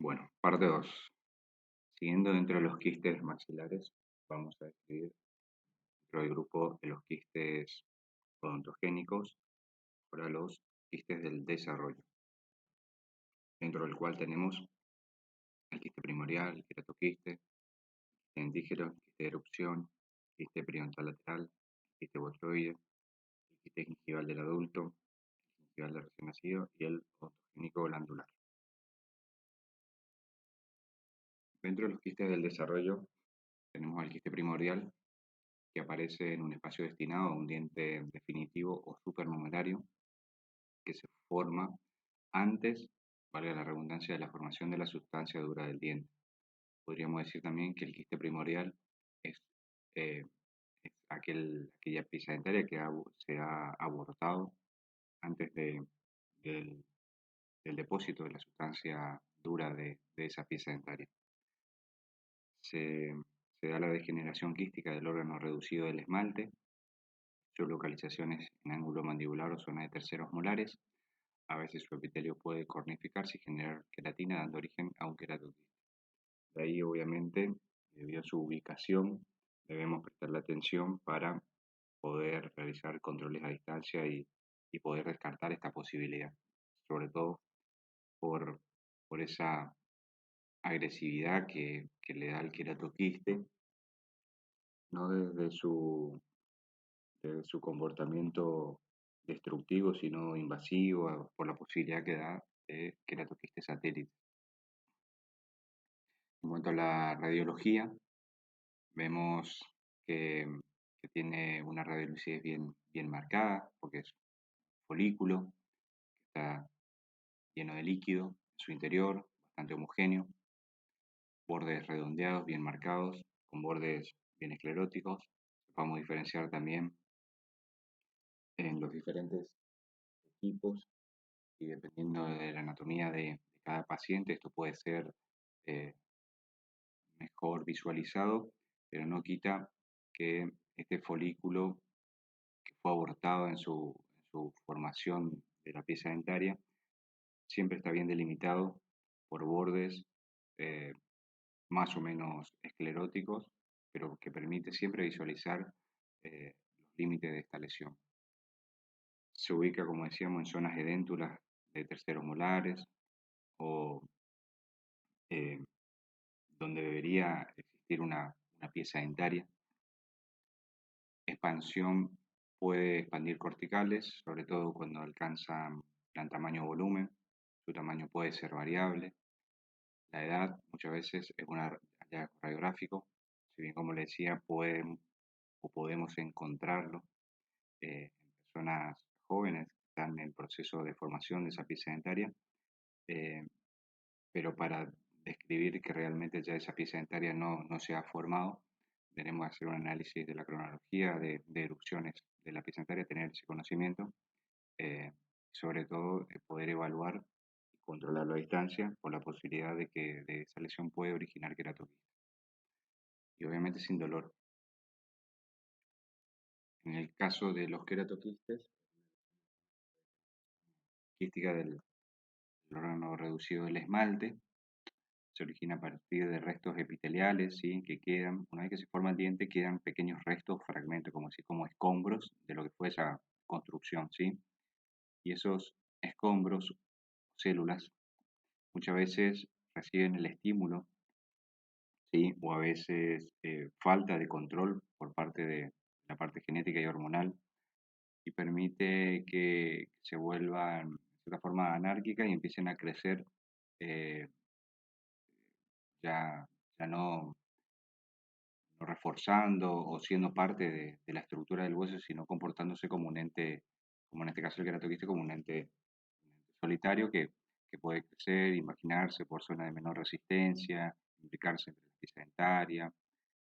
Bueno, parte 2. Siguiendo dentro de los quistes maxilares, vamos a describir dentro del grupo de los quistes odontogénicos, ahora los quistes del desarrollo, dentro del cual tenemos el quiste primordial, el queratoquiste, el indígero, el quiste de erupción, el quiste periodontal lateral, el quiste botroide, el quiste gingival del adulto, el gingival del recién nacido y el odontogénico glandular. Dentro de los quistes del desarrollo tenemos el quiste primordial, que aparece en un espacio destinado a un diente definitivo o supernumerario que se forma antes, valga la redundancia, de la formación de la sustancia dura del diente. Podríamos decir también que el quiste primordial es, eh, es aquella pieza dentaria que se ha abortado antes del, del depósito de la sustancia dura de esa pieza dentaria. Se, se da la degeneración quística del órgano reducido del esmalte, sus localizaciones en ángulo mandibular o zona de terceros molares. A veces su epitelio puede cornificarse y generar queratina, dando origen a un queratoquiste. De ahí, obviamente, debido a su ubicación, debemos prestarle atención para poder realizar controles a distancia y poder descartar esta posibilidad, sobre todo por, por esa agresividad que le da el queratoquiste, no desde su comportamiento destructivo, sino invasivo, por la posibilidad que da de queratoquiste satélite. En cuanto a la radiología, vemos que, que tiene una radiolucidez bien marcada, porque es folículo, está lleno de líquido en su interior, bastante homogéneo, bordes redondeados, bien marcados, con bordes bien escleróticos. Podemos diferenciar también en los diferentes tipos y dependiendo de la anatomía de cada paciente, esto puede ser eh, mejor visualizado, pero no quita que este folículo que fue abortado en su formación de la pieza dentaria siempre está bien delimitado por bordes eh, más o menos escleróticos, pero que permite siempre visualizar los límites de esta lesión. Se ubica, como decíamos, en zonas edéntulas de terceros molares o eh, donde debería existir una pieza dentaria. Expansión puede expandir corticales, sobre todo cuando alcanzan gran tamaño o volumen. Su tamaño puede ser variable. La edad muchas veces es un hallazgo radiográfico. Si bien, como le decía, podemos encontrarlo en personas jóvenes que están en el proceso de formación de esa pieza dentaria, eh, pero para describir que realmente ya esa pieza dentaria no se ha formado, tenemos que hacer un análisis de la cronología de erupciones de la pieza dentaria, tener ese conocimiento, sobre todo poder evaluar y controlarlo a distancia por la posibilidad de que de esa lesión puede originar queratoquiste. Y obviamente sin dolor. En el caso de los queratoquistes, quística del órgano reducido del esmalte, se origina a partir de restos epiteliales, ¿sí? Que quedan, una vez que se forma el diente, quedan pequeños restos, fragmentos, como así como escombros de lo que fue esa construcción, ¿sí? Y esos escombros, células, muchas veces reciben el estímulo, ¿sí? O a veces falta de control por parte de la parte genética y hormonal y permite que se vuelvan de cierta forma anárquicas y empiecen a crecer eh, ya, ya no reforzando o siendo parte de la estructura del hueso, sino comportándose como un ente, como en este caso el queratoquiste, como un ente solitario que puede crecer, imaginarse por zonas de menor resistencia, implicarse entre la pieza dentaria,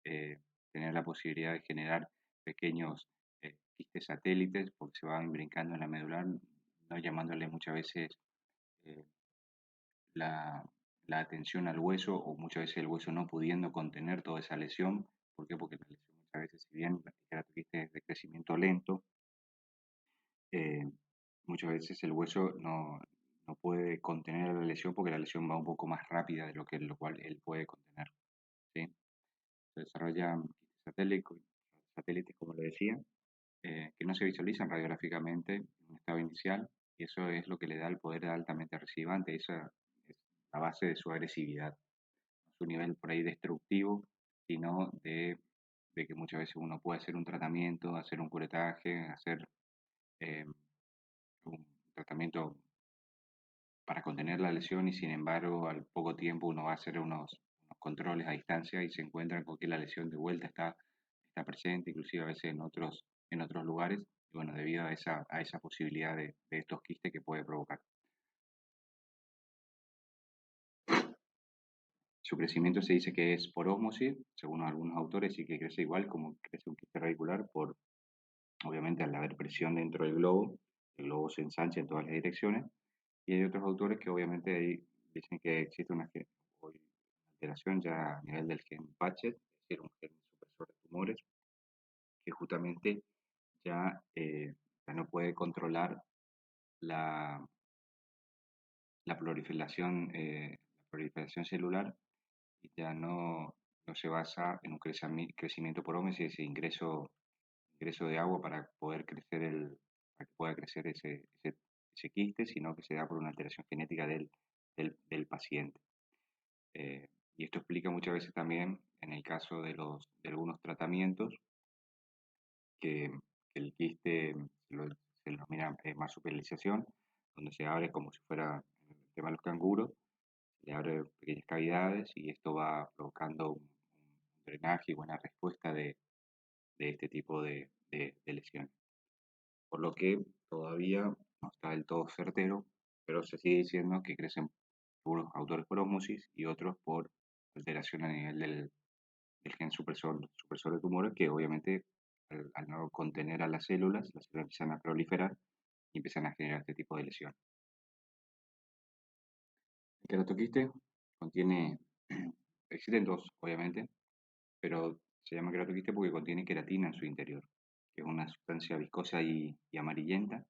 eh, tener la posibilidad de generar pequeños quistes satélites, porque se van brincando en la medular, no llamándole muchas veces eh, la, la atención al hueso o muchas veces el hueso no pudiendo contener toda esa lesión. ¿Por qué? Porque la lesión muchas veces, si bien la queratoquiste es de crecimiento lento, eh, muchas veces el hueso no puede contener la lesión porque la lesión va un poco más rápida de lo cual él puede contener. ¿Sí? Se desarrollan satélites, como le decía, que no se visualizan radiográficamente en un estado inicial, y eso es lo que le da el poder altamente recidivante. Esa es la base de su agresividad, no su nivel por ahí destructivo, sino de que muchas veces uno puede hacer un tratamiento, hacer un curetaje, hacer eh, un tratamiento para contener la lesión, y sin embargo al poco tiempo uno va a hacer unos controles a distancia y se encuentra con que la lesión de vuelta está presente, inclusive a veces en otros lugares, y bueno, debido a esa posibilidad de estos quistes que puede provocar. Su crecimiento se dice que es por ósmosis, según algunos autores, y que crece igual como crece un quiste radicular, obviamente al haber presión dentro del globo, el globo se ensancha en todas las direcciones, y hay otros autores que obviamente ahí dicen que existe una alteración ya a nivel del gen Patchet, es decir, un gen supresor de tumores, que justamente ya, ya no puede controlar la, la proliferación celular, y ya no se basa en un crecimiento por ósmosis, ese ingreso de agua para poder crecer para que pueda crecer ese quiste, sino que se da por una alteración genética del paciente. Eh, y esto explica muchas veces también, en el caso de algunos tratamientos, que, que el quiste se lo denomina marsupialización, donde se abre como si fuera el tema de los canguros, se le abre pequeñas cavidades y esto va provocando un drenaje y buena respuesta de este tipo de lesiones. Por lo que todavía no está del todo certero, pero se sigue diciendo que crecen algunos autores por ósmosis y otros por alteración a nivel del gen supresor de tumores, que obviamente al no contener a las células empiezan a proliferar y empiezan a generar este tipo de lesión. El queratoquiste contiene, existen dos, obviamente, pero se llama queratoquiste porque contiene queratina en su interior, que es una sustancia viscosa y amarillenta.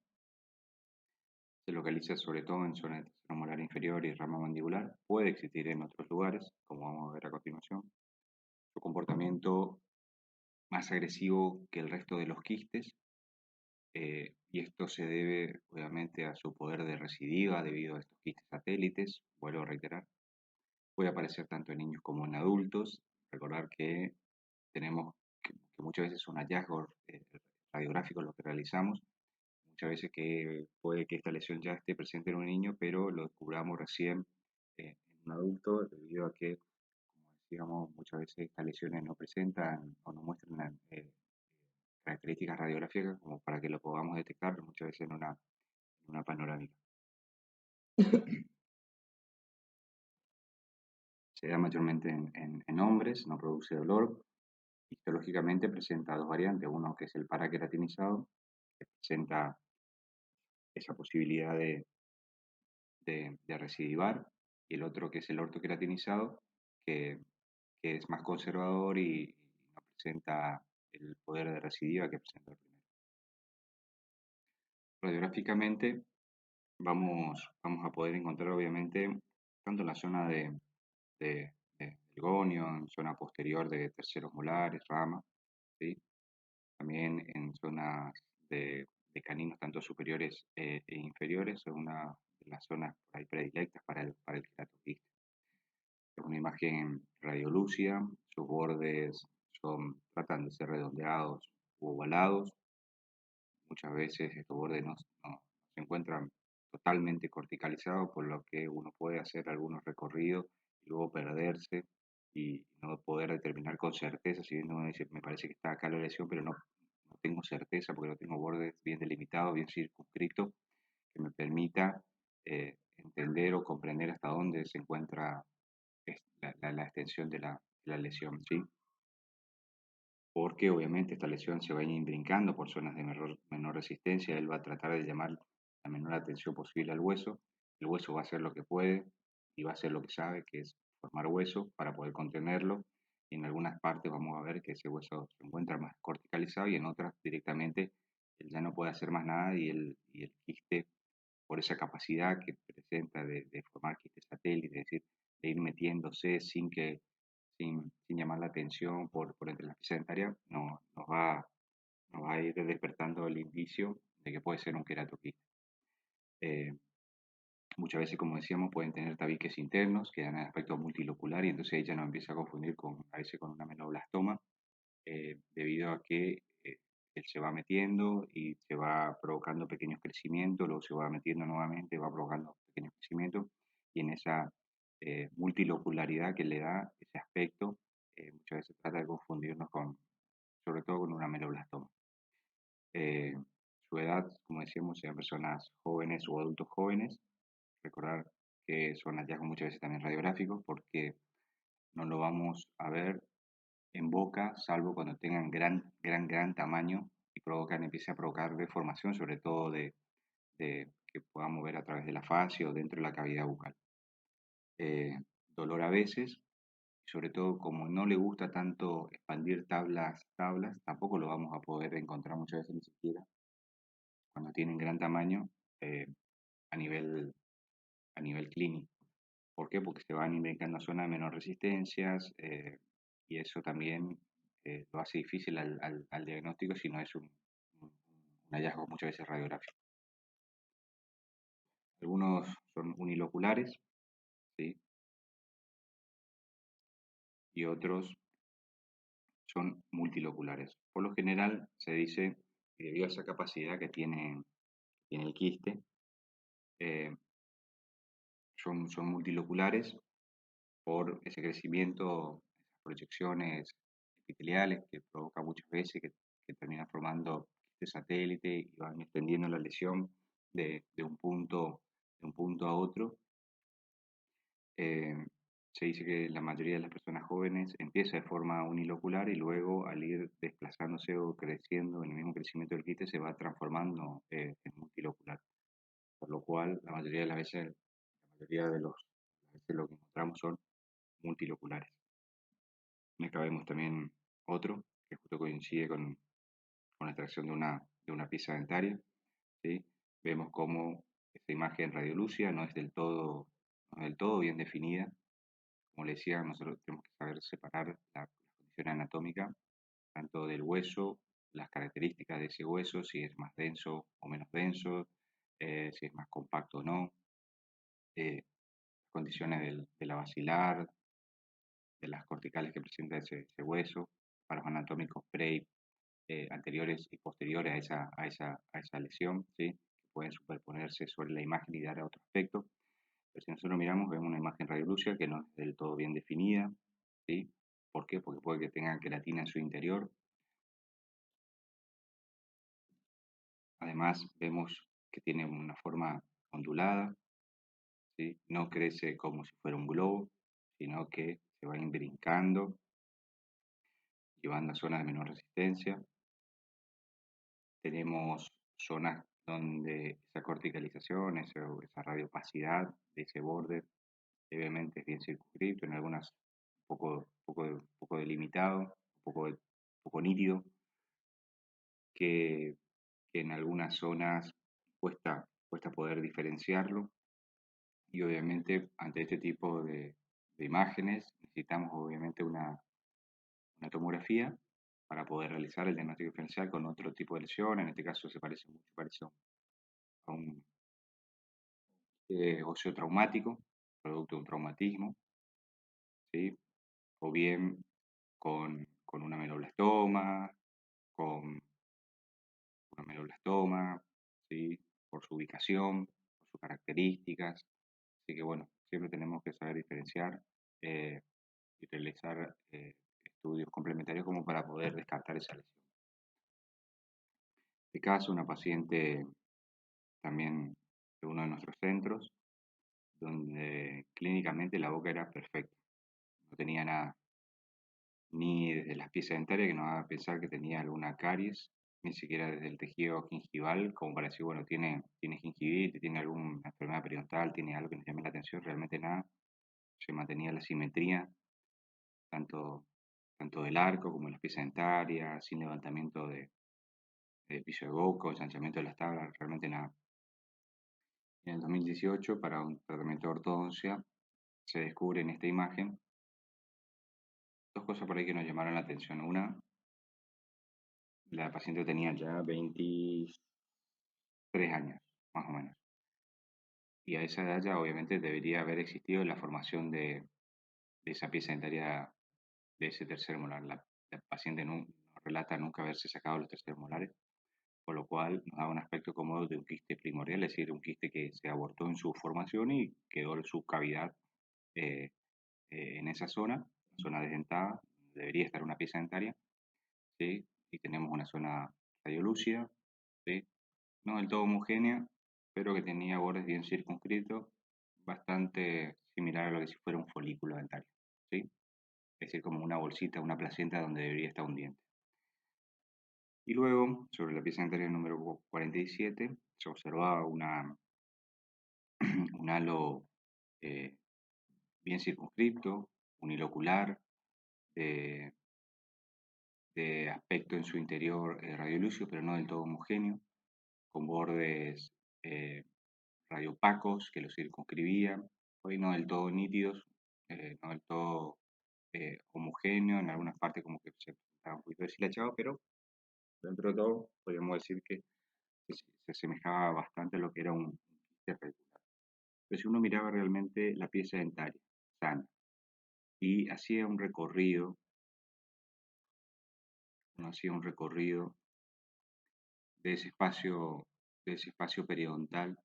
Se localiza sobre todo en zona de tercero molar inferior y rama mandibular. Puede existir en otros lugares, como vamos a ver a continuación. Su comportamiento más agresivo que el resto de los quistes, y esto se debe obviamente a su poder de recidiva debido a estos quistes satélites, vuelvo a reiterar. Puede aparecer tanto en niños como en adultos. Recordar que tenemos que muchas veces son hallazgos radiográficos los que realizamos, muchas veces que puede que esta lesión ya esté presente en un niño, pero lo descubramos recién en un adulto, debido a que, como decíamos, muchas veces estas lesiones no presentan o no muestran características radiográficas como para que lo podamos detectar muchas veces en una panorámica. Se da mayormente en hombres, no produce dolor. Histológicamente presenta dos variantes, uno que es el paraqueratinizado, que presenta esa posibilidad de recidivar, y el otro que es el ortoqueratinizado, que, que es más conservador y no presenta el poder de recidiva que presenta el primero. Radiográficamente vamos a poder encontrar obviamente tanto en la zona del gonio, en zona posterior de terceros molares, ramas, ¿sí? También en zonas de caninos tanto superiores e inferiores, es una de las zonas por ahí predilectas para el queratoquiste. Es una imagen radiolúcida, sus bordes tratan de ser redondeados u ovalados. Muchas veces estos bordes no se encuentran totalmente corticalizados, por lo que uno puede hacer algunos recorridos y luego perderse y no poder determinar con certeza, si bien uno dice, me parece que está acá la lesión, pero no tengo certeza porque no tengo bordes bien delimitados, bien circunscritos, que me permita entender o comprender hasta dónde se encuentra la extensión de la lesión, ¿sí? Porque obviamente esta lesión se va a ir brincando por zonas de menor resistencia, él va a tratar de llamar la menor atención posible al hueso, el hueso va a hacer lo que puede y va a hacer lo que sabe, que es formar hueso para poder contenerlo, y en algunas partes vamos a ver que ese hueso se encuentra más corticalizado y en otras directamente él ya no puede hacer más nada, y el quiste, por esa capacidad que presenta de formar quistes satélites, es decir, de ir metiéndose sin llamar la atención por entre las piezas dentarias, nos va a ir despertando el indicio de que puede ser un queratoquiste. Muchas veces, como decíamos, pueden tener tabiques internos que dan el aspecto multilocular y entonces ella nos empieza a confundir a veces con una menoblastoma, debido a que él se va metiendo y se va provocando pequeños crecimientos, luego se va metiendo nuevamente, va provocando pequeños crecimientos y en esa multilocularidad que le da ese aspecto, muchas veces trata de confundirnos sobre todo con una menoblastoma. Eh, su edad, como decíamos, sean personas jóvenes o adultos jóvenes. Recordar que son hallazgos muchas veces también radiográficos porque no lo vamos a ver en boca, salvo cuando tengan gran tamaño y empiece a provocar deformación, sobre todo de que podamos ver a través de la fascia o dentro de la cavidad bucal. Eh, Dolor a veces, y sobre todo como no le gusta tanto expandir tablas, tampoco lo vamos a poder encontrar muchas veces ni siquiera cuando tienen gran tamaño eh, a a nivel clínico. ¿Por qué? Porque se van indicando zonas de menor resistencias y eso también lo hace difícil al diagnóstico si no es un hallazgo muchas veces radiográfico. Algunos son uniloculares, ¿sí? Y otros son multiloculares. Por lo general se dice que debido a esa capacidad que tiene el quiste, eh, son multiloculares por ese crecimiento, esas proyecciones epiteliales que provoca muchas veces que terminan formando este satélite y van extendiendo la lesión de un punto a otro. Eh, Se dice que la mayoría de las personas jóvenes empieza de forma unilocular y luego al ir desplazándose o creciendo en el mismo crecimiento del quiste se va transformando en multilocular. Por lo cual la mayoría de las veces, la mayoría de las veces lo que encontramos son multiloculares. Acá vemos también otro que justo coincide con la extracción de una pieza dentaria, ¿sí? Vemos cómo esta imagen radiolúcida no es del todo bien definida. Como le decía, nosotros tenemos que saber separar la condición anatómica, tanto del hueso, las características de ese hueso, si es más denso o menos denso, si es más compacto o no, eh, condiciones de la basilar, de las corticales que presenta ese hueso, paros anatómicos anteriores y posteriores a esa lesión, ¿sí? Que pueden superponerse sobre la imagen y dar a otro aspecto. Pero si nosotros miramos, vemos una imagen radiolúcida que no es del todo bien definida, ¿sí? ¿Por qué? Porque puede que tenga queratina en su interior. Además, vemos que tiene una forma ondulada, ¿sí? No crece como si fuera un globo, sino que se va imbrincando, llevando a zonas de menor resistencia. Tenemos zonas donde esa corticalización, esa radiopacidad de ese borde, levemente es bien circunscrito, en algunas poco delimitado, poco nítido, que, que en algunas zonas cuesta poder diferenciarlo. Y obviamente ante este tipo de imágenes necesitamos obviamente una tomografía para poder realizar el diagnóstico diferencial con otro tipo de lesión. En este caso se parece a un óseo traumático, producto de un traumatismo, ¿sí? O bien con una menoblastoma, con una menoblastoma, ¿sí? Por su ubicación, por sus características. Así que bueno, siempre tenemos que saber diferenciar eh, y realizar estudios complementarios como para poder descartar esa lesión. En este caso, una paciente también de uno de nuestros centros, donde clínicamente la boca era perfecta, no tenía nada, ni desde las piezas dentarias que nos haga pensar que tenía alguna caries, ni siquiera desde el tejido gingival, como para decir, bueno, tiene gingivitis, tiene alguna enfermedad periodontal, tiene algo que nos llame la atención, realmente nada. Se mantenía la simetría, tanto, tanto del arco como de las piezas dentarias, sin levantamiento de piso de boca, ensanchamiento de las tablas, realmente nada. En el 2018, para un tratamiento de ortodoncia, se descubre en esta imagen dos cosas por ahí que nos llamaron la atención. Una, la paciente tenía ya 23 años, más o menos. Y a esa edad ya obviamente debería haber existido la formación de esa pieza dentaria de ese tercer molar. La paciente no relata nunca haberse sacado los terceros molares, con lo cual nos da un aspecto como de un quiste primordial, es decir, un quiste que se abortó en su formación y quedó en su cavidad eh, en esa zona desdentada, debería estar una pieza dentaria, ¿sí? Y tenemos una zona radiolúcida, ¿sí? No del todo homogénea, pero que tenía bordes bien circunscritos, bastante similar a lo que si fuera un folículo dentario, ¿sí? Es decir, como una bolsita, una placenta donde debería estar un diente. Y luego, sobre la pieza dentaria número 47, se observaba un halo eh, bien circunscripto, unilocular, de, de aspecto en su interior radiolúcido, pero no del todo homogéneo, con bordes eh, radiopacos que lo circunscribían, hoy no del todo nítidos, no del todo homogéneo, en algunas partes como que se estaba un poquito deshilachado, pero dentro de todo podríamos decir que se asemejaba bastante a lo que era un quiste regular. Pero si uno miraba realmente la pieza dentaria sana y uno hacía un recorrido de ese espacio periodontal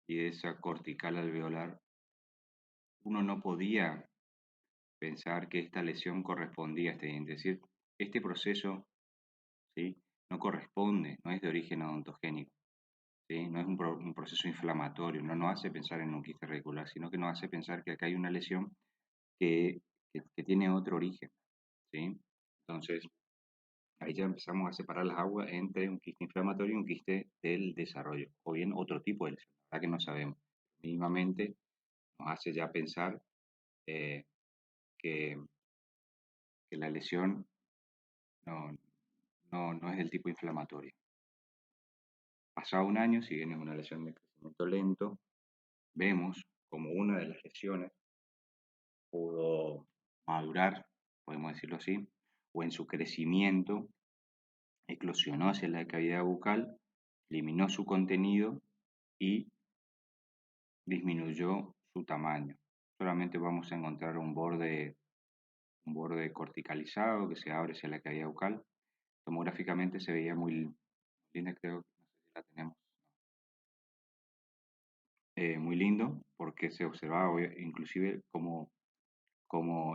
y de esa cortical alveolar, uno no podía pensar que esta lesión correspondía a este diente. Es decir, este proceso, ¿sí? No corresponde, no es de origen odontogénico, ¿sí? No es un proceso inflamatorio, no nos hace pensar en un quiste radicular, sino que nos hace pensar que acá hay una lesión que tiene otro origen, ¿sí? Entonces, ahí ya empezamos a separar las aguas entre un quiste inflamatorio y un quiste del desarrollo, o bien otro tipo de lesión, la verdad que no sabemos. Mínimamente nos hace ya pensar eh, que, que la lesión no, no es del tipo inflamatorio. Pasado un año, si bien es una lesión de crecimiento lento, vemos como una de las lesiones pudo madurar, podemos decirlo así, o en su crecimiento eclosionó hacia la cavidad bucal, eliminó su contenido y disminuyó su tamaño. Solamente vamos a encontrar un borde corticalizado que se abre hacia la cavidad bucal. Tomográficamente se veía muy linda, creo, no sé si la tenemos, muy lindo, porque se observaba inclusive cómo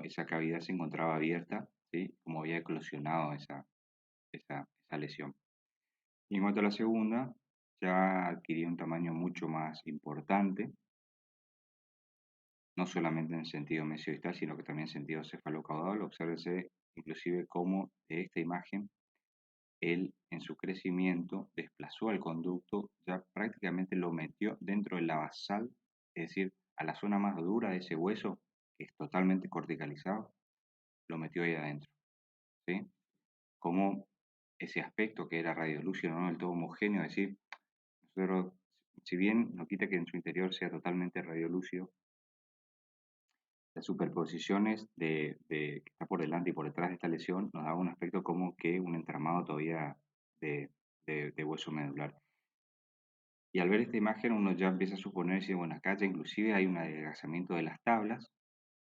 esa cavidad se encontraba abierta, ¿sí? Cómo había eclosionado esa lesión. Y en cuanto a la segunda, ya adquiría un tamaño mucho más importante, no solamente en el sentido mesiodistal, sino que también en sentido cefalocaudal. Obsérvese inclusive cómo de esta imagen él en su crecimiento desplazó al conducto, ya prácticamente lo metió dentro de la basal, es decir, a la zona más dura de ese hueso, que es totalmente corticalizado, lo metió ahí adentro, ¿sí? Como ese aspecto que era radiolúcido, no del todo homogéneo, es decir, nosotros, si bien no quita que en su interior sea totalmente radiolúcido, las superposiciones que está por delante y por detrás de esta lesión nos da un aspecto como que un entramado todavía de, de hueso medular. Y al ver esta imagen uno ya empieza a suponer, dice, bueno, acá ya inclusive hay un adelgazamiento de las tablas.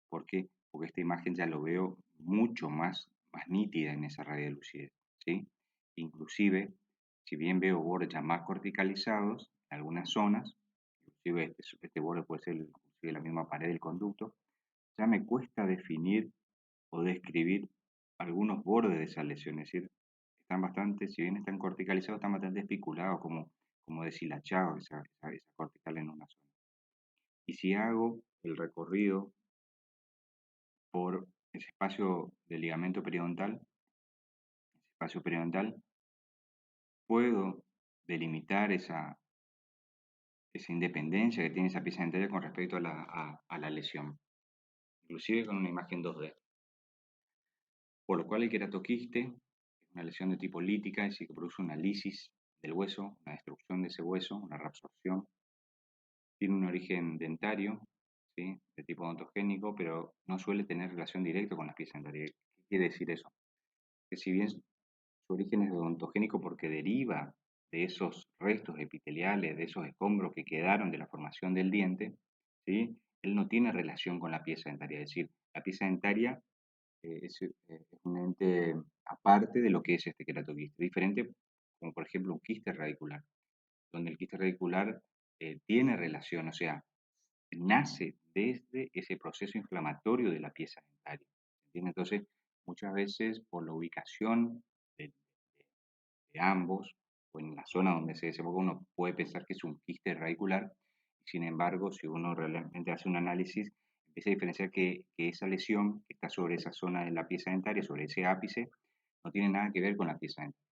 ¿Por qué? Porque esta imagen ya lo veo mucho más nítida en esa radiolucidez, ¿sí? Inclusive, si bien veo bordes ya más corticalizados en algunas zonas, inclusive este borde puede ser inclusive la misma pared del conducto, ya me cuesta definir o describir algunos bordes de esa lesión, es decir, están bastante, si bien están corticalizados, están bastante espiculados, como deshilachados esa cortical en una zona. Y si hago el recorrido por ese espacio del ligamento periodontal, puedo delimitar esa independencia que tiene esa pieza dentaria con respecto a la lesión, inclusive con una imagen 2D. Por lo cual el queratoquiste es una lesión de tipo lítica, es decir, que produce una lisis del hueso, una destrucción de ese hueso, una reabsorción tiene un origen dentario, ¿sí? De tipo odontogénico, pero no suele tener relación directa con la pieza dentaria. ¿Qué quiere decir eso? Que si bien su origen es odontogénico porque deriva de esos restos epiteliales, de esos escombros que quedaron de la formación del diente, ¿sí? Él no tiene relación con la pieza dentaria, es decir, la pieza dentaria es un ente aparte de lo que es este queratoquiste, diferente como por ejemplo un quiste radicular, donde el quiste radicular tiene relación, o sea, nace desde ese proceso inflamatorio de la pieza dentaria. ¿Entiende? Entonces, muchas veces por la ubicación de, de ambos, o en la zona donde se desemboca, uno puede pensar que es un quiste radicular, sin embargo, si uno realmente hace un análisis, empieza a diferenciar que esa lesión que está sobre esa zona de la pieza dentaria, sobre ese ápice, no tiene nada que ver con la pieza dentaria.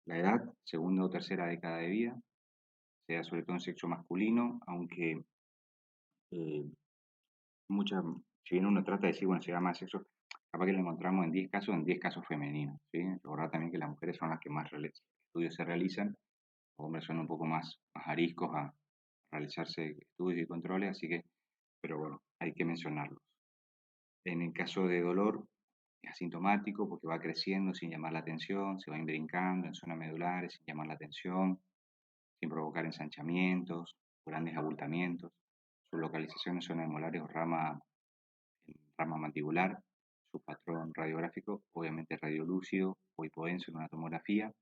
La edad, segunda o tercera década de vida, sea sobre todo en sexo masculino, aunque eh, muchas, si bien uno trata de decir, bueno, se llama sexo, capaz que lo encontramos en 10 casos femeninos, ¿sí? Recordad también que las mujeres son las que más estudios se realizan, los hombres son un poco más ariscos a realizarse estudios y controles, así que, pero bueno, hay que mencionarlos. En el caso de dolor, es asintomático porque va creciendo sin llamar la atención, se va imbrincando en zonas medulares sin llamar la atención, sin provocar ensanchamientos, grandes abultamientos. Su localización en zona de molares o rama mandibular, su patrón radiográfico, obviamente radiolúcido o hipodenso en una tomografía,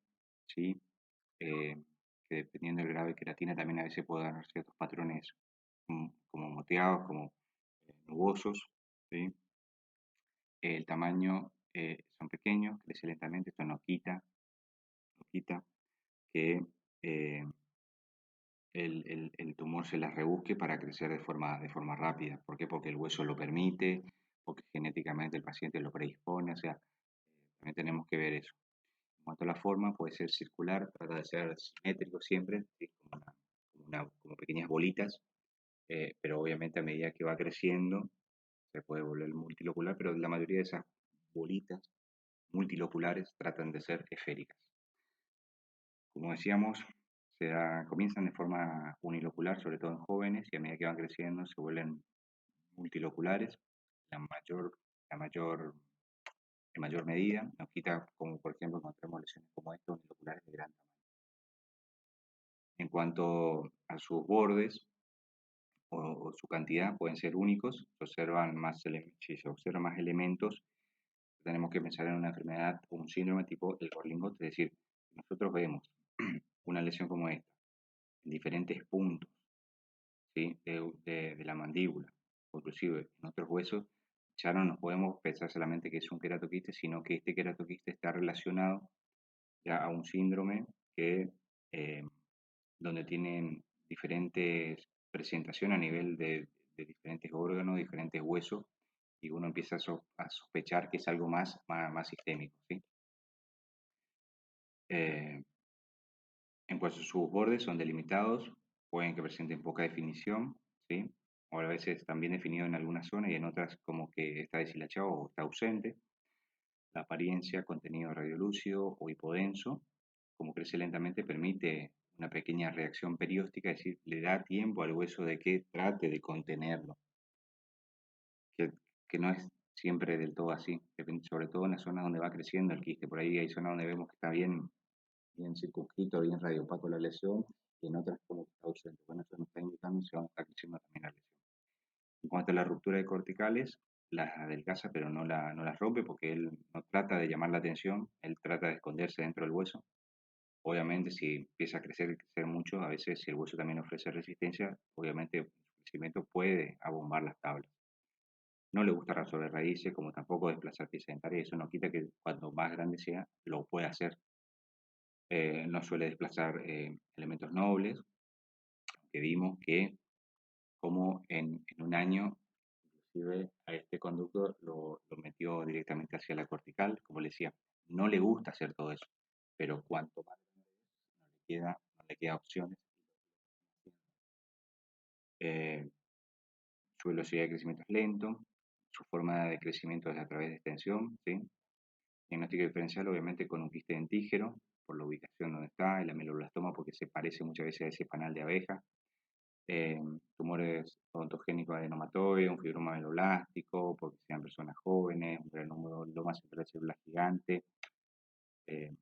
¿sí? Eh, que dependiendo del grado de queratina también a veces puede dar ciertos patrones como moteados, como nubosos, ¿sí? El tamaño son pequeños, crece lentamente, esto no quita que eh, el tumor se las rebusque para crecer de forma rápida. ¿Por qué? Porque el hueso lo permite, porque genéticamente el paciente lo predispone, o sea, también tenemos que ver eso. En cuanto a la forma, puede ser circular, trata de ser simétrico siempre, ¿sí? Como pequeñas bolitas, pero obviamente a medida que va creciendo se puede volver multilocular, pero la mayoría de esas bolitas multiloculares tratan de ser esféricas. Como decíamos, comienzan de forma unilocular, sobre todo en jóvenes, y a medida que van creciendo se vuelven multiloculares, la mayor, la mayor, en mayor medida, nos quita como por ejemplo encontramos lesiones como estas uniloculares de gran tamaño. En cuanto a sus bordes o su cantidad, pueden ser únicos, si se observan más elementos, tenemos que pensar en una enfermedad o un síndrome tipo el Gorlingott, es decir, nosotros vemos una lesión como esta en diferentes puntos, ¿sí? de la mandíbula, o inclusive en otros huesos, ya no nos podemos pensar solamente que es un queratoquiste, sino que este queratoquiste está relacionado ya a un síndrome que, eh, donde tienen diferentes presentaciones a nivel de diferentes órganos, diferentes huesos, y uno empieza a sospechar que es algo más sistémico, ¿sí? Eh, En cuanto a sus bordes son delimitados, pueden que presenten poca definición, ¿sí? O a veces están bien definidos en algunas zonas y en otras como que está deshilachado o está ausente. La apariencia, contenido radiolúcido o hipodenso, como crece lentamente, permite una pequeña reacción perióstica, es decir, le da tiempo al hueso de que trate de contenerlo, que, que no es siempre del todo así, depende, sobre todo en las zonas donde va creciendo el quiste. Por ahí hay zonas donde vemos que está bien circunscrito, bien radiopaco la lesión, y en otras como que está ausente. Bueno, eso nos está indicando si vamos a estar creciendo también la lesión. En cuanto a la ruptura de corticales, las adelgaza, pero no las rompe porque él no trata de llamar la atención, él trata de esconderse dentro del hueso. Obviamente, si empieza a crecer mucho, a veces si el hueso también ofrece resistencia, obviamente el crecimiento puede abombar las tablas. No le gusta resolver raíces, como tampoco desplazar pieza dentaria, eso no quita que cuando más grande sea, lo pueda hacer. No suele desplazar elementos nobles, que vimos que como en un año, inclusive a este conducto lo metió directamente hacia la cortical, como le decía, no le gusta hacer todo eso, pero cuanto más no le queda opciones. Eh, su velocidad de crecimiento es lento, su forma de crecimiento es a través de extensión, ¿sí? Diagnóstico diferencial, obviamente, con un quiste dentígero, por la ubicación donde está, el ameloblastoma, porque se parece muchas veces a ese panal de abeja. eh, tumores odontogénicos adenomatoides, un fibroma meloblástico, porque sean personas jóvenes, un granuloma central de células gigante, eh,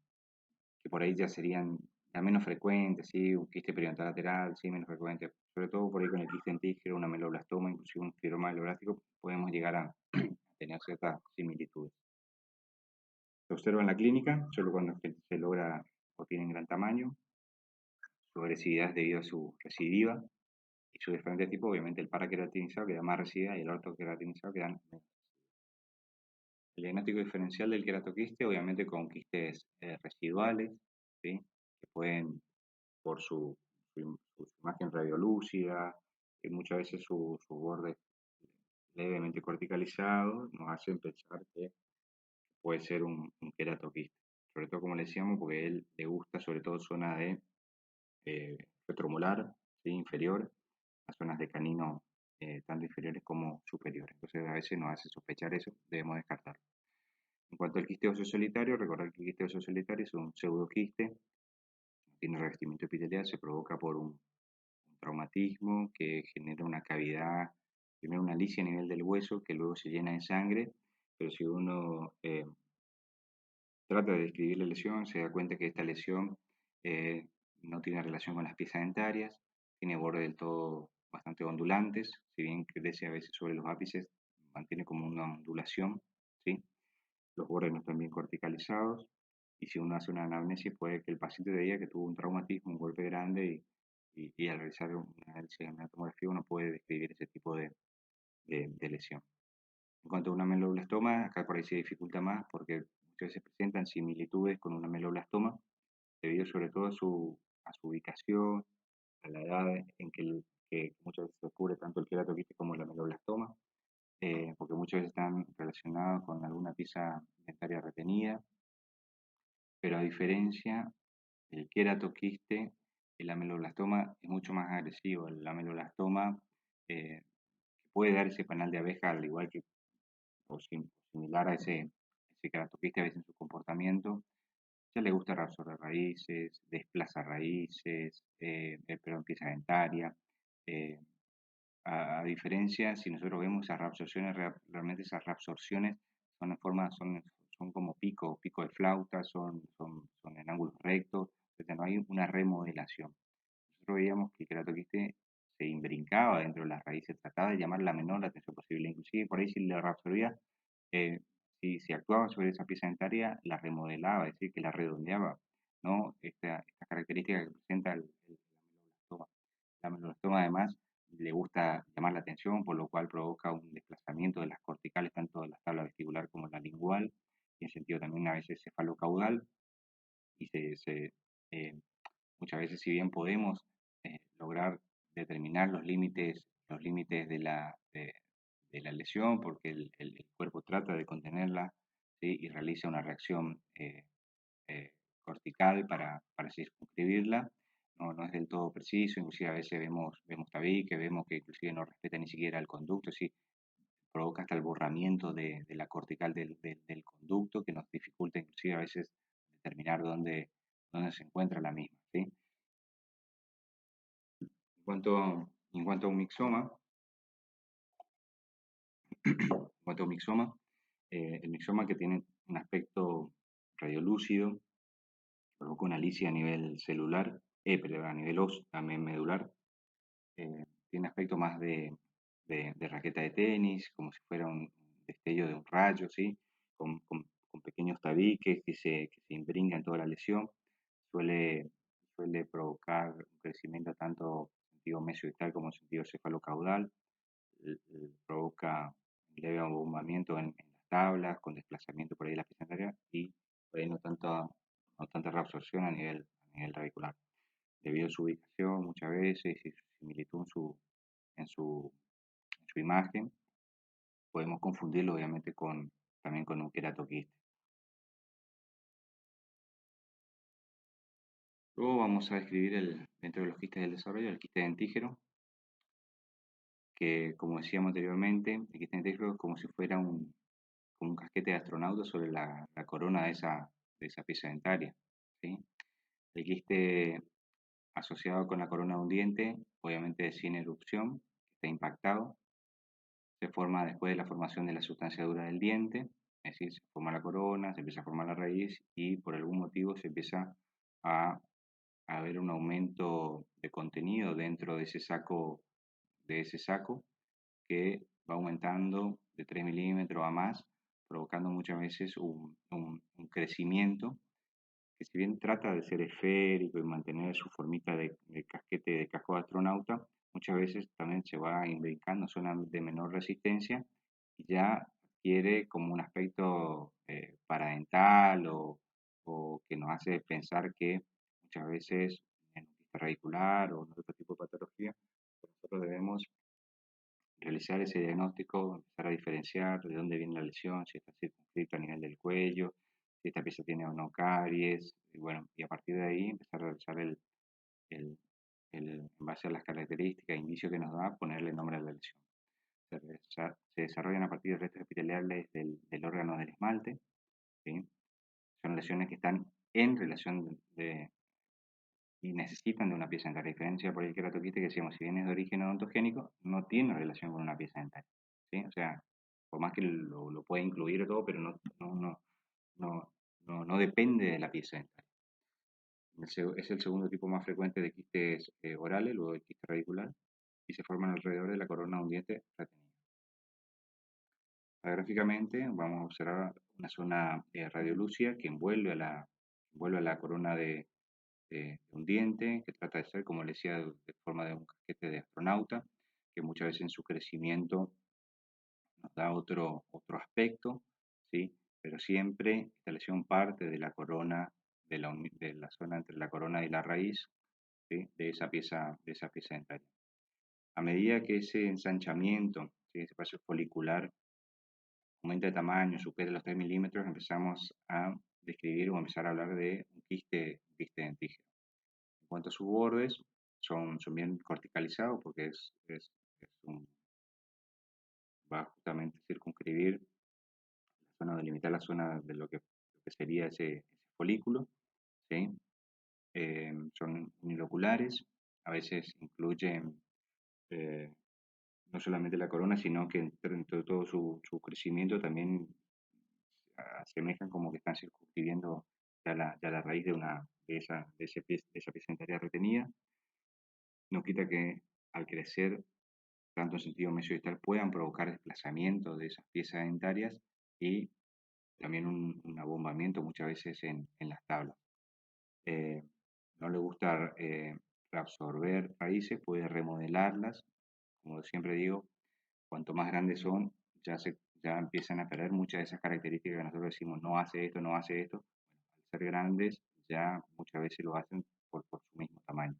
que por ahí ya serían la menos frecuentes, ¿sí? Un quiste periodontal lateral, sí, menos frecuente, sobre todo por ahí con el quiste dentígeno, una meloblastoma, inclusive un fibroma meloblástico, podemos llegar a tener ciertas similitudes. Se observa en la clínica, solo cuando se logra o tienen gran tamaño, su agresividad es debido a su recidiva y su diferente tipo, obviamente el paraqueratinizado queda más recidida y el ortoqueratinizado queda menos. El diagnóstico diferencial del queratoquiste, obviamente con quistes residuales, ¿sí? Que pueden, por su imagen radiolúcida, y muchas veces su borde levemente corticalizado, nos hacen pensar que puede ser un queratoquiste. Sobre todo, como le decíamos, porque a él le gusta sobre todo zona de retromolar, ¿sí? Inferior, las zonas de canino tanto inferiores como superiores. Entonces a veces nos hace sospechar eso, debemos descartarlo. En cuanto al quiste óseo solitario, recordar que el quiste óseo solitario es un pseudoquiste, no tiene revestimiento epitelial, se provoca por un traumatismo que genera una cavidad, primero una lisia a nivel del hueso que luego se llena de sangre, pero si uno trata de describir la lesión, se da cuenta que esta lesión eh, no tiene relación con las piezas dentarias, tiene bordes del todo bastante ondulantes, si bien crece a veces sobre los ápices, mantiene como una ondulación, ¿sí? Los bordes no están bien corticalizados, y si uno hace una anamnesis puede que el paciente diga que tuvo un traumatismo, un golpe grande, y al realizar un análisis de una tomografía uno puede describir ese tipo de lesión. En cuanto a una meloblastoma, acá por ahí se dificulta más porque muchas veces presentan similitudes con una meloblastoma, debido sobre todo a su ubicación, a la edad en que muchas veces se descubre tanto el queratoquiste como la meloblastoma, porque muchas veces están relacionados con alguna pieza dentaria retenida, pero a diferencia del queratoquiste, el ameloblastoma es mucho más agresivo. El ameloblastoma puede dar ese panal de abeja, al igual que o similar a ese queratoquiste a veces en su comportamiento. Ya le gusta reabsorber raíces, desplaza raíces, pero en pieza dentaria. eh, a diferencia, si nosotros vemos esas reabsorciones, realmente esas reabsorciones son en forma, son como pico de flauta, son en ángulos rectos, no hay una remodelación. Nosotros veíamos que el queratoquiste se imbrincaba dentro de las raíces, trataba de llamar la menor atención posible, inclusive por ahí si le reabsorbía, eh, si actuaba sobre esa pieza dentaria, la remodelaba, es decir, que la redondeaba, ¿no? Esta característica que presenta el ameloblastoma. El ameloblastoma además le gusta llamar la atención, por lo cual provoca un desplazamiento de las corticales, tanto de la tabla vestibular como la lingual, y en sentido también a veces cefalocaudal, y eh, muchas veces si bien podemos lograr determinar los límites de la lesión, porque el cuerpo trata de contenerla, ¿sí? Y realiza una reacción eh, cortical para circunscribirla, no es del todo preciso, inclusive a veces vemos tabique, vemos que inclusive no respeta ni siquiera el conducto, ¿sí? Provoca hasta el borramiento de la cortical del conducto, que nos dificulta inclusive a veces determinar dónde se encuentra la misma, ¿sí? En cuanto a un mixoma, en cuanto a un mixoma, el mixoma que tiene un aspecto radiolúcido, provoca una lisis a nivel celular, perdón, a nivel también medular, tiene aspecto más de raqueta de tenis, como si fuera un destello de un rayo, ¿sí? Con pequeños tabiques que se imbringan toda la lesión, suele, suele provocar un crecimiento tanto en sentido mesioidal como en sentido cefalocaudal, provoca un leve abombamiento en las tablas, con desplazamiento por ahí de la pieza dentaria y por ahí no tanta reabsorción a nivel radicular. Debido a su ubicación muchas veces y su similitud en su imagen, podemos confundirlo obviamente también con un queratoquiste. Luego vamos a describir dentro de los quistes del desarrollo el quiste dentígeno, que como decíamos anteriormente, el quiste dentígeno es como si fuera como un casquete de astronauta sobre la corona de esa pieza dentaria, ¿sí? El quiste asociado con la corona de un diente, obviamente sin erupción, está impactado, se forma después de la formación de la sustancia dura del diente, es decir, se forma la corona, se empieza a formar la raíz y por algún motivo se empieza a, a ver un aumento de contenido dentro de ese saco que va aumentando de 3 milímetros a más, provocando muchas veces un crecimiento que si bien trata de ser esférico y mantener su formita de casquete de casco de astronauta, muchas veces también se va indicando zonas de menor resistencia y ya adquiere como un aspecto paradental o que nos hace pensar que muchas veces en un quiste radicular o en otro tipo de patología, nosotros debemos realizar ese diagnóstico, empezar a diferenciar de dónde viene la lesión, si está circunscrita a nivel del cuello, si esta pieza tiene o no caries, y bueno, y a partir de ahí empezar a realizar el, en base a las características e indicios que nos da, ponerle nombre a la lesión. Se desarrollan a partir de restos epiteliales del órgano del esmalte, ¿sí? Son lesiones que están en relación y necesitan de una pieza dentaria. A diferencia por el queratoquiste que decíamos, si bien es de origen odontogénico, no tiene relación con una pieza dentaria. ¿Sí? O sea, por más que lo pueda incluir todo, pero no, no depende de la pieza dentaria. Es el segundo tipo más frecuente de quistes orales, luego del quiste radicular, y se forman alrededor de la corona de un diente retenido. Gráficamente vamos a observar una zona radiolúcida que envuelve a la corona de un diente, que trata de ser, como le decía, de forma de un casquete de astronauta, que muchas veces en su crecimiento nos da otro aspecto, ¿sí? Pero siempre esta lesión parte de la corona, de la zona entre la corona y la raíz, ¿sí? De esa pieza dentaria. A medida que ese ensanchamiento, ¿sí? Ese espacio folicular aumenta de tamaño, supera los 3 milímetros, empezamos a describir o empezar a hablar de un quiste dentígeno. En cuanto a sus bordes, son bien corticalizados porque va justamente a circunscribir la zona, delimitar la zona de lo que sería ese folículo, ¿sí? Son uniloculares, a veces incluyen eh, no solamente la corona, sino que dentro de todo su crecimiento también asemejan como que están circunscribiendo ya la raíz de esa pieza dentaria retenida. No quita que al crecer tanto en sentido mesodistal, puedan provocar desplazamiento de esas piezas dentarias y también un abombamiento muchas veces en las tablas. Eh, no le gusta reabsorber raíces, puede remodelarlas. Como siempre digo, cuanto más grandes son, ya empiezan a perder muchas de esas características que nosotros decimos, no hace esto, no hace esto. Al ser grandes, ya muchas veces lo hacen por su mismo tamaño.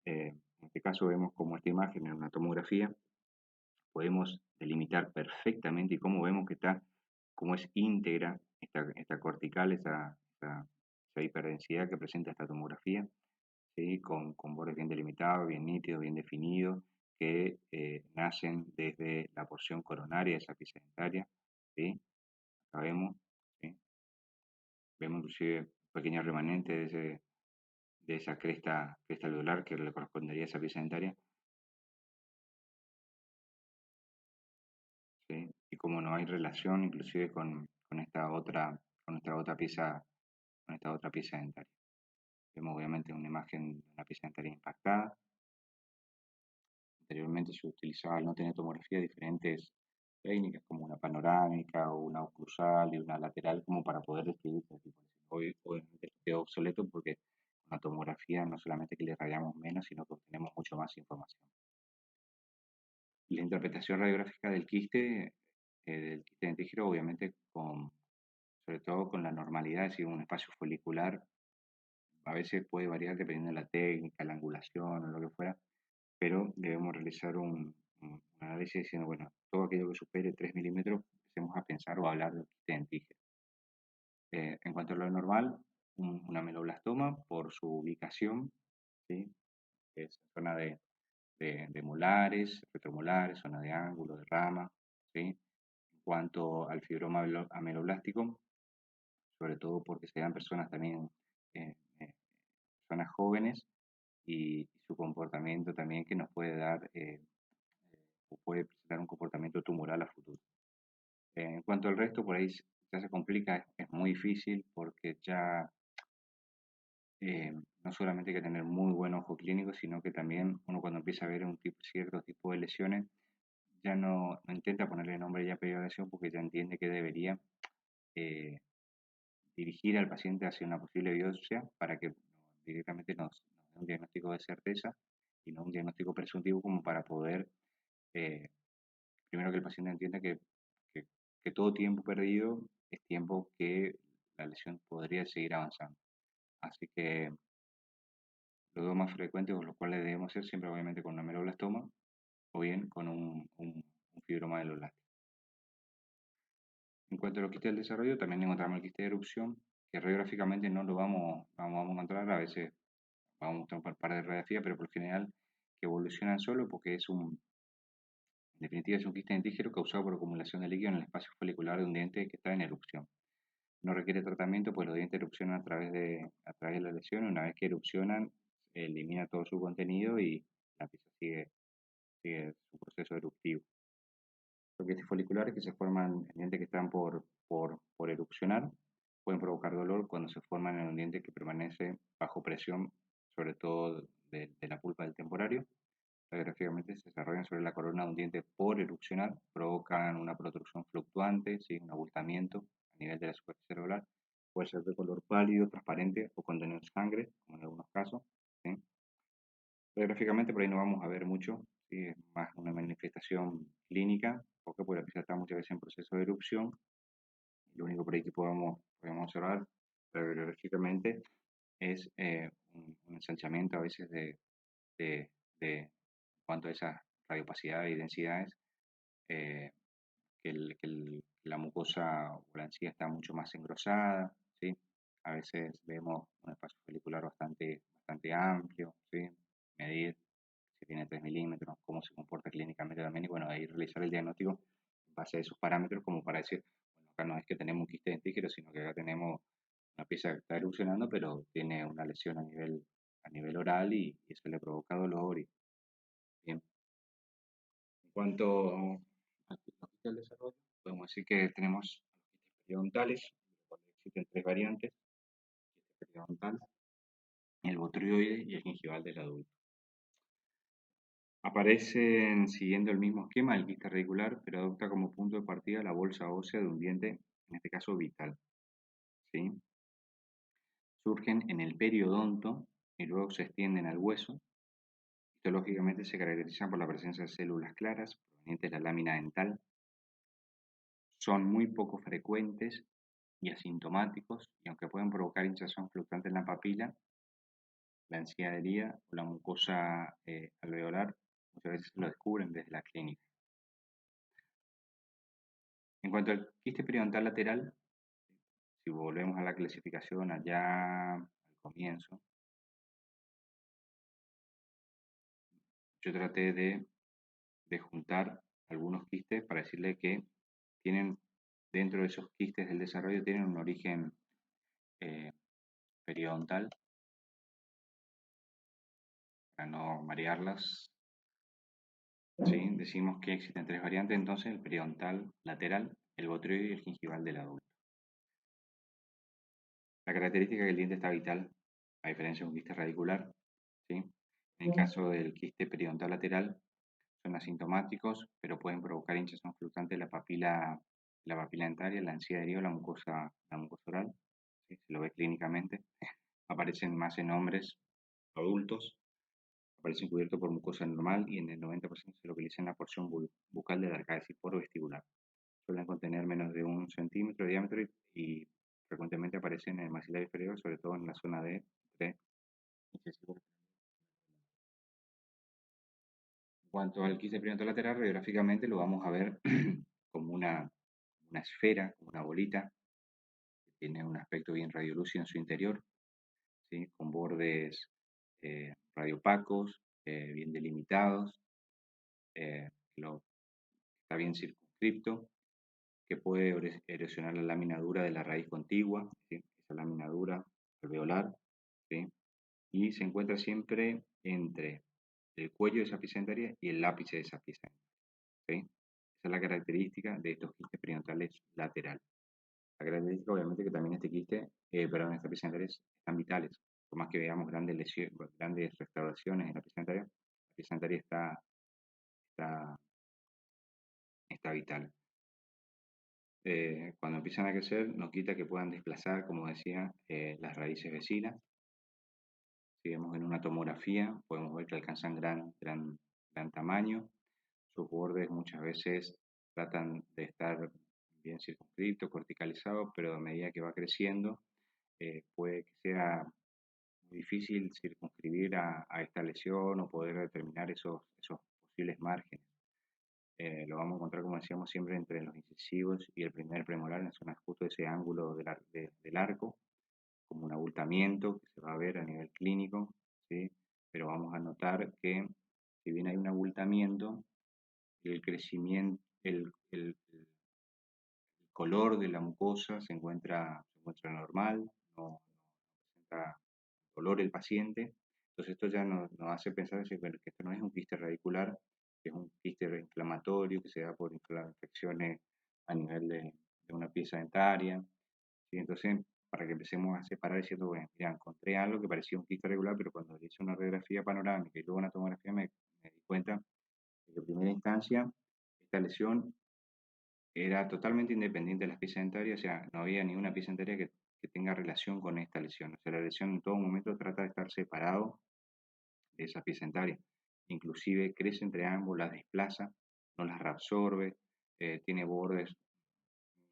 En este caso vemos como esta imagen en una tomografía podemos delimitar perfectamente y cómo vemos que está, cómo es íntegra esta cortical, esa hiperdensidad que presenta esta tomografía, ¿sí? Con bordes bien delimitados, bien nítidos, bien definidos, que nacen desde la porción coronaria de esa pieza dentaria, ¿sí? Acá vemos, ¿sí? Vemos inclusive un pequeño remanente de esa cresta alveolar que le correspondería a esa pieza dentaria, ¿sí? Y como no hay relación inclusive con esta otra pieza, con esta otra pieza dentaria. Vemos obviamente una imagen de una pieza dentaria impactada. Anteriormente se utilizaba, al no tener tomografía, diferentes técnicas como una panorámica o una oclusal y una lateral como para poder describir este tipo de lesiones. Hoy obviamente quedó obsoleto porque con la tomografía no solamente que le radiamos menos, sino que obtenemos mucho más información. La interpretación radiográfica del quiste dentígeno, obviamente sobre todo con la normalidad, es decir, un espacio folicular, a veces puede variar dependiendo de la técnica, la angulación o lo que fuera, pero debemos realizar un análisis diciendo, bueno, todo aquello que supere 3 milímetros, empecemos a pensar o a hablar de quiste dentígeno. En cuanto a lo normal, una ameloblastoma por su ubicación, ¿sí? Es zona de molares, retromolares, zona de ángulo, de rama, ¿sí? En cuanto al fibroma ameloblástico, sobre todo porque se dan personas también, eh, eh, personas jóvenes, y su comportamiento también que nos puede dar o puede presentar un comportamiento tumoral a futuro. En cuanto al resto, por ahí ya se complica, es muy difícil porque ya no solamente hay que tener muy buen ojo clínico, sino que también uno cuando empieza a ver cierto tipo de lesiones, ya no intenta ponerle nombre y apellido a la lesión porque ya entiende que debería eh, dirigir al paciente hacia una posible biopsia para que directamente nos dé un diagnóstico de certeza y no un diagnóstico presuntivo como para poder, eh, primero que el paciente entienda que, que todo tiempo perdido es tiempo que la lesión podría seguir avanzando. Así que los dos más frecuentes, o los cuales debemos hacer siempre obviamente con una meloblastoma o bien con un fibroma de los lácteos. En cuanto a los quistes del desarrollo, también encontramos el quiste de erupción, que radiográficamente no lo vamos a encontrar, a veces vamos a mostrar un par de radiografías, pero por lo general que evolucionan solo porque en definitiva es un quiste dentígeno causado por acumulación de líquido en el espacio folicular de un diente que está en erupción. No requiere tratamiento, pues los dientes erupcionan a través de la lesión y una vez que erupcionan, se elimina todo su contenido y la pieza sigue su proceso eruptivo. Los quistes foliculares que se forman en dientes que están por erupcionar pueden provocar dolor cuando se forman en un diente que permanece bajo presión, sobre todo de la pulpa del temporario. Radiográficamente se desarrollan sobre la corona de un diente por erupcionar, provocan una protrusión fluctuante, ¿sí? Un abultamiento a nivel de la superficie cerebral. Puede ser de color pálido, transparente o contener sangre, como en algunos casos. ¿Sí? Radiográficamente por ahí no vamos a ver mucho, ¿sí? Es más una manifestación clínica, porque la pieza está muchas veces en proceso de erupción. Lo único por ahí que podemos observar radiográficamente es un ensanchamiento a veces de, de cuanto a esas radiopacidades y densidades, eh, la mucosa o la encía está mucho más engrosada, ¿sí? A veces vemos un espacio folicular bastante amplio, ¿sí? Medir si tiene 3 milímetros, cómo se comporta clínicamente también, y bueno, ahí realizar el diagnóstico en base a esos parámetros como para decir, bueno, acá no es que tenemos un quiste dentígeno, sino que acá tenemos una pieza que está erupcionando, pero tiene una lesión a nivel oral y eso le provoca dolor. Y, bien. En cuanto al quiste del desarrollo, podemos decir que tenemos los quistes periodontales, de los cuales existen tres variantes: el quiste periodontal, el botrioide y el gingival del adulto. Aparecen siguiendo el mismo esquema del quiste radicular, pero adopta como punto de partida la bolsa ósea de un diente, en este caso vital, ¿sí? Surgen en el periodonto y luego se extienden al hueso. Histológicamente se caracterizan por la presencia de células claras provenientes de la lámina dental. Son muy poco frecuentes y asintomáticos, y aunque pueden provocar hinchazón fluctuante en la papila, la encía adherida o la mucosa alveolar, muchas veces lo descubren desde la clínica. En cuanto al quiste periodontal lateral, si volvemos a la clasificación allá al comienzo, yo traté de juntar algunos quistes para decirle que tienen, dentro de esos quistes del desarrollo, tienen un origen eh, periodontal, para no marearlas. ¿Sí? Decimos que existen tres variantes, entonces el periodontal lateral, el botrioide y el gingival del adulto. La característica es que el diente está vital, a diferencia de un quiste radicular. ¿Sí? En el caso del quiste periodontal lateral, son asintomáticos, pero pueden provocar hinchazón fluctuante de la papila dentaria, la encía adherida o la mucosa oral. ¿Sí? Se lo ve clínicamente. Aparecen más en hombres adultos, aparecen cubiertos por mucosa normal y en el 90% se localiza en la porción bucal de la arcada vestibular. Suelen contener menos de 1 centímetro de diámetro y frecuentemente aparecen en el maxilar inferior, sobre todo en la zona de entre incisivo. En cuanto al quiste periodontal lateral, radiográficamente lo vamos a ver como una esfera, como una bolita, que tiene un aspecto bien radiolúcido en su interior, ¿sí? Con bordes radiopacos, bien delimitados, eh, está bien circunscripto, que puede erosionar la lámina dura de la raíz contigua, ¿sí? Esa lámina dura alveolar, ¿sí? y se encuentra siempre entre el cuello de esa pieza dentaria y el ápice de esa pieza dentaria, ¿sí? Esa es la característica de estos quistes periodontales laterales. La característica, obviamente, que también este quiste, perdón, estas piezas dentarias están vitales. Por más que veamos grandes lesiones, grandes restauraciones en la pieza dentaria, la pieza dentaria está, está vital. Cuando empiezan a crecer, no quita que puedan desplazar, como decía, las raíces vecinas. Si vemos en una tomografía, podemos ver que alcanzan gran tamaño. Sus bordes muchas veces tratan de estar bien circunscritos, corticalizados, pero a medida que va creciendo, puede que sea muy difícil circunscribir a esta lesión o poder determinar esos posibles márgenes. Lo vamos a encontrar, como decíamos, siempre entre los incisivos y el primer premolar, en la zona justo de ese ángulo del arco, como un abultamiento que se va a ver a nivel clínico, ¿sí? Pero vamos a notar que si bien hay un abultamiento, el crecimiento, el color de la mucosa se encuentra normal, no presenta dolor el paciente. Entonces esto ya nos hace pensar que esto no es un quiste radicular, que es un quiste inflamatorio que se da por infecciones a nivel de una pieza dentaria. ¿Sí? Entonces, para que empecemos a separar diciendo, bueno, mira, encontré algo que parecía un quiste regular, pero cuando le hice una radiografía panorámica y luego una tomografía me di cuenta de que en primera instancia esta lesión era totalmente independiente de las piezas dentarias, o sea, no había ninguna pieza dentaria que tenga relación con esta lesión. O sea, la lesión en todo momento trata de estar separado de esa pieza dentaria. Inclusive crece entre ambos, las desplaza, no las reabsorbe, tiene bordes,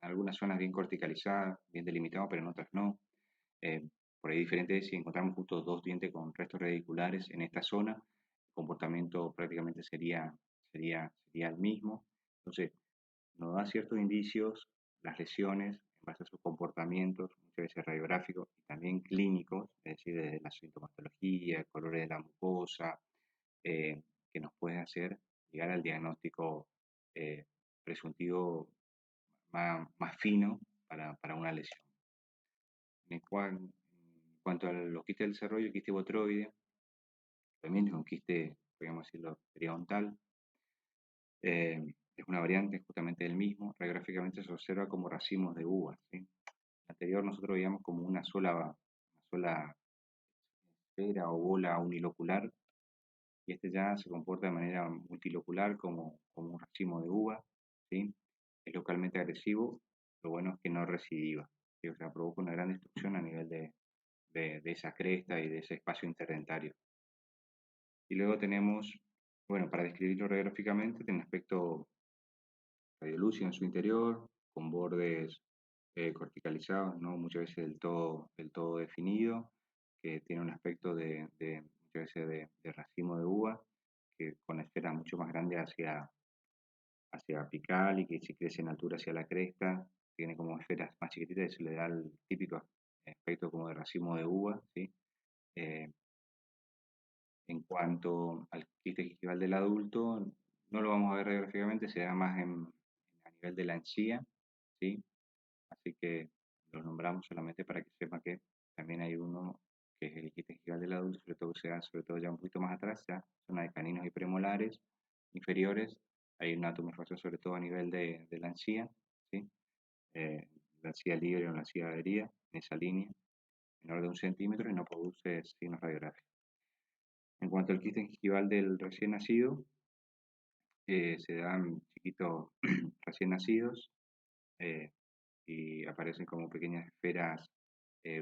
en algunas zonas bien corticalizadas, bien delimitados, pero en otras no. Eh, por ahí diferente es si encontramos justo dos dientes con restos radiculares en esta zona, el comportamiento prácticamente sería el mismo. Entonces, nos da ciertos indicios las lesiones en base a sus comportamientos, muchas veces radiográficos y también clínicos, es decir, desde la sintomatología, colores de la mucosa, que nos puede hacer llegar al diagnóstico eh, presuntivo más fino para una lesión. En cuanto a los quistes del desarrollo, el quiste botroide también es un quiste, podríamos decirlo, periodontal. Es una variante justamente del mismo. Radiográficamente se observa como racimos de uvas, ¿sí? En el anterior nosotros veíamos como una sola esfera o bola unilocular, y este ya se comporta de manera multilocular como un racimo de uva, ¿sí? Es localmente agresivo, lo bueno es que no recidiva, ¿sí? O sea, provoca una gran destrucción a nivel de esa cresta y de ese espacio interdentario. Y luego tenemos, bueno, para describirlo radiográficamente, tiene un aspecto radiolúcido en su interior, con bordes corticalizados, ¿no? Muchas veces del todo definido, que tiene un aspecto muchas veces de racimo de uva, que con esferas mucho más grandes hacia apical y que si crece en altura hacia la cresta, tiene como esferas más chiquititas y se le da el típico aspecto como de racimo de uva, ¿sí? Eh, en cuanto al quiste gingival del adulto, no lo vamos a ver radiográficamente, se da más a nivel de la encía, ¿sí? Así que lo nombramos solamente para que sepa que también hay uno que es el quiste gingival del adulto, sobre todo que se da sobre todo ya un poquito más atrás, ya zona de caninos y premolares inferiores. Hay una tumefación sobre todo a nivel de la encía, ¿sí? La encía libre o la encía adherida, en esa línea, menor de 1 centímetro y no produce signos radiográficos. En cuanto al quiste gingival del recién nacido, se dan chiquitos recién nacidos eh, y aparecen como pequeñas esferas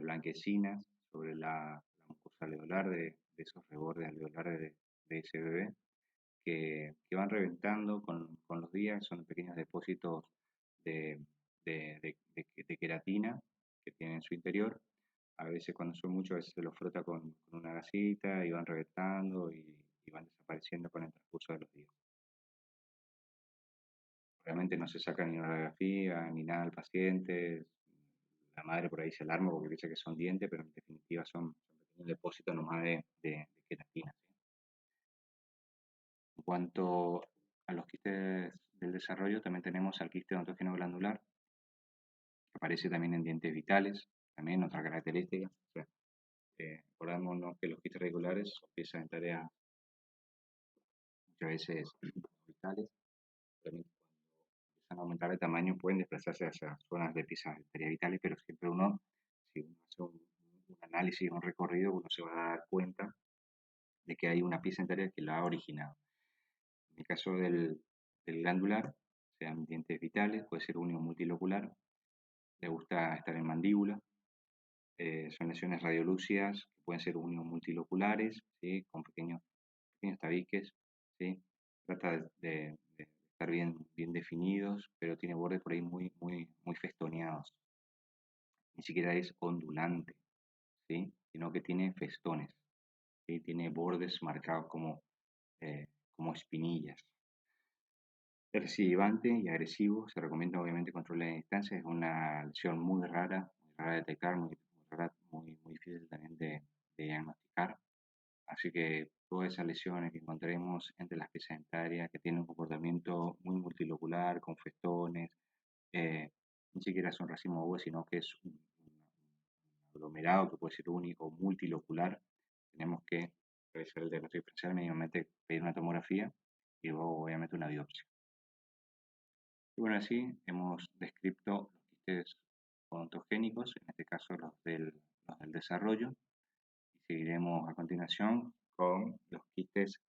blanquecinas sobre la mucosa alveolar de esos rebordes alveolares de ese bebé que van reventando con los días, son pequeños depósitos de, de queratina que tiene en su interior. A veces cuando son muchos, a veces se los frota con una gasita y van reventando y van desapareciendo con el transcurso de los días. Obviamente no se saca ni una radiografía ni nada al paciente. La madre por ahí se alarma porque dice que son dientes, pero en definitiva son pequeños depósitos nomás de queratina, ¿sí? En cuanto a los quistes del desarrollo, también tenemos al quiste odontógeno glandular, que aparece también en dientes vitales, también otra característica. O sea, Acordémonos que los quistes radiculares son piezas en tarea muchas veces orbitales, también cuando empiezan a aumentar de tamaño pueden desplazarse hacia zonas de piezas en tarea vitales, pero siempre uno, si uno hace un análisis, un recorrido, uno se va a dar cuenta de que hay una pieza en tarea que la ha originado. En el caso del glandular, sean dientes vitales, puede ser único o multilocular, le gusta estar en mandíbula, son lesiones radiolúcidas que pueden ser único o multiloculares, ¿sí? Con pequeños tabiques, ¿sí? Trata de estar bien definidos, pero tiene bordes por ahí muy festoneados. Ni siquiera es ondulante, ¿sí? Sino que tiene festones, ¿sí? Tiene bordes marcados eh, como espinillas. Es recidivante y agresivo, se recomienda obviamente controlar en distancia, es una lesión muy rara de detectar, muy difícil también de diagnosticar. Así que todas esas lesiones que encontremos entre las piezas dentarias que tienen un comportamiento muy multilocular, con festones, ni siquiera son racimo agudo, sino que es un aglomerado que puede ser único o multilocular, tenemos que realizar el diagnóstico diferencial, mínimamente pedir una tomografía y luego obviamente una biopsia. Y bueno, así hemos descrito los quistes odontogénicos, en este caso los del desarrollo, y seguiremos a continuación con los quistes